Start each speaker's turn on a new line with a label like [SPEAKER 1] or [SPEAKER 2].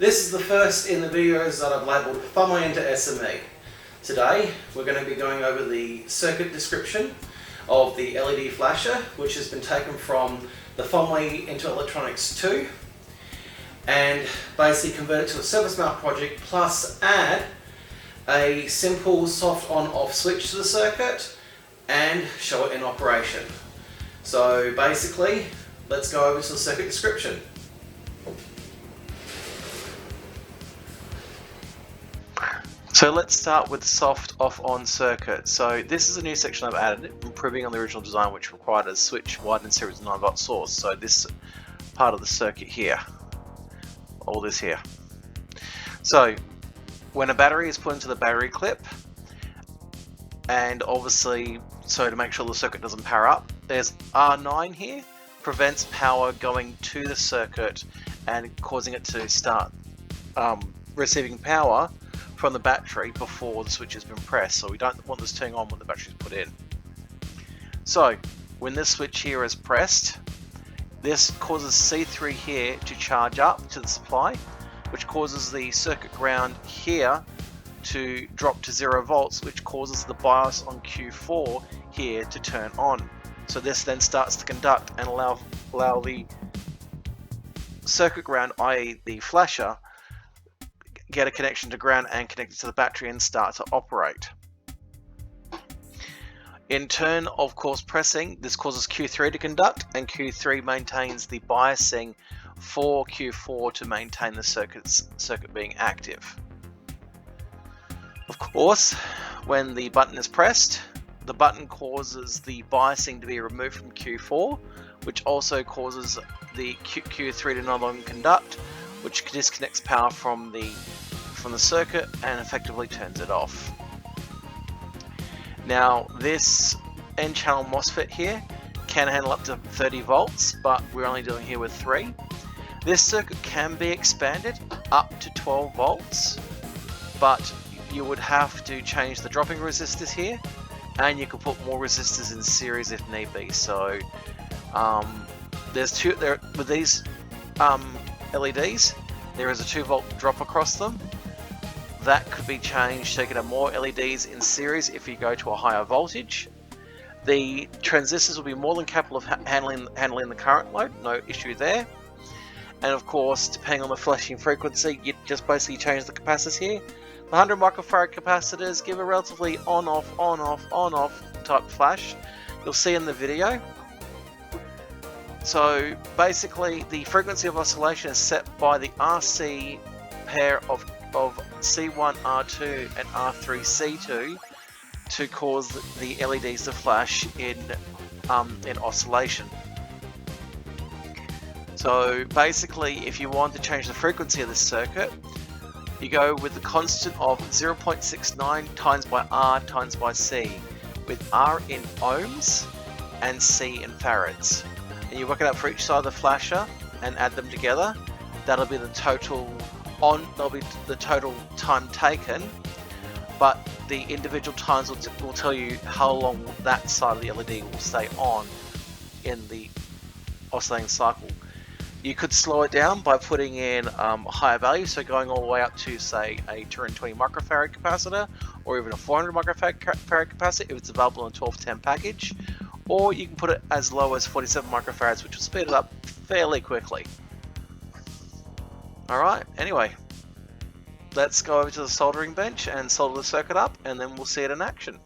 [SPEAKER 1] This is the first in the videos that I've labelled Funway into SME. Today we're going to be going over the circuit description of the LED flasher, which has been taken from the Funway into Electronics 2 and basically convert it to a service mount project, plus add a simple soft on-off switch to the circuit and show it in operation. So basically, let's go over to the circuit description. So let's start with soft off-on circuit. So this is a new section I've added, improving on the original design, which required a switch wired in series 9-volt source. So this part of the circuit here, all this here. So when a battery is put into the battery clip, and obviously, so to make sure the circuit doesn't power up, there's R9 here, prevents power going to the circuit and causing it to start receiving power from the battery before the switch has been pressed. So we don't want this turning on when the battery is put in. So when this switch here is pressed, this causes C3 here to charge up to the supply, which causes the circuit ground here to drop to 0 volts, which causes the bias on Q4 here to turn on. So this then starts to conduct and allow the circuit ground, i.e. the flasher, get a connection to ground and connect it to the battery and start to operate. In turn, of course, pressing, this causes Q3 to conduct, and Q3 maintains the biasing for Q4 to maintain the circuit being active. Of course, when the button is pressed, the button causes the biasing to be removed from Q4, which also causes the Q3 to no longer conduct, which disconnects power from the circuit and effectively turns it off. Now this N-channel MOSFET here can handle up to 30 volts, but we're only dealing here with 3. This circuit can be expanded up to 12 volts, but you would have to change the dropping resistors here, and you could put more resistors in series if need be. So with these LEDs, there is a 2-volt drop across them. That could be changed so you can have more LEDs in series if you go to a higher voltage. The transistors will be more than capable of handling the current load, no issue there. And of course, depending on the flashing frequency, you just basically change the capacitors here. The 100 microfarad capacitors give a relatively on-off type flash. You'll see in the video. So basically, the frequency of oscillation is set by the RC pair of C1R2 and R3C2 to cause the LEDs to flash in oscillation. So basically, if you want to change the frequency of the circuit, you go with the constant of 0.69 times by R times by C, with R in ohms and C in farads. And you work it out for each side of the flasher and add them together. That'll be the total time taken, but the individual times will tell you how long that side of the LED will stay on in the oscillating cycle. You could slow it down by putting in a higher value, so going all the way up to, say, a 220 microfarad capacitor, or even a 400 microfarad capacitor if it's available in a 1210 package, or you can put it as low as 47 microfarads, which will speed it up fairly quickly. Alright, anyway, let's go over to the soldering bench and solder the circuit up, and then we'll see it in action.